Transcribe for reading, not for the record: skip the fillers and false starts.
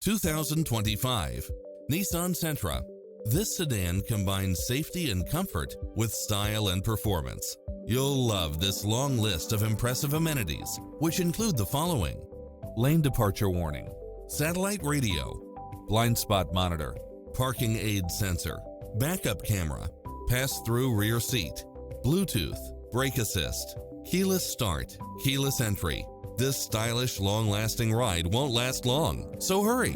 2025 Nissan Sentra. This sedan combines safety and comfort with style and performance. You'll love this long list of impressive amenities, which include the following: lane departure warning, satellite radio, blind spot monitor, parking aid sensor, backup camera, pass-through rear seat, Bluetooth, brake assist, keyless start, keyless entry. This stylish, long-lasting ride won't last long, so hurry!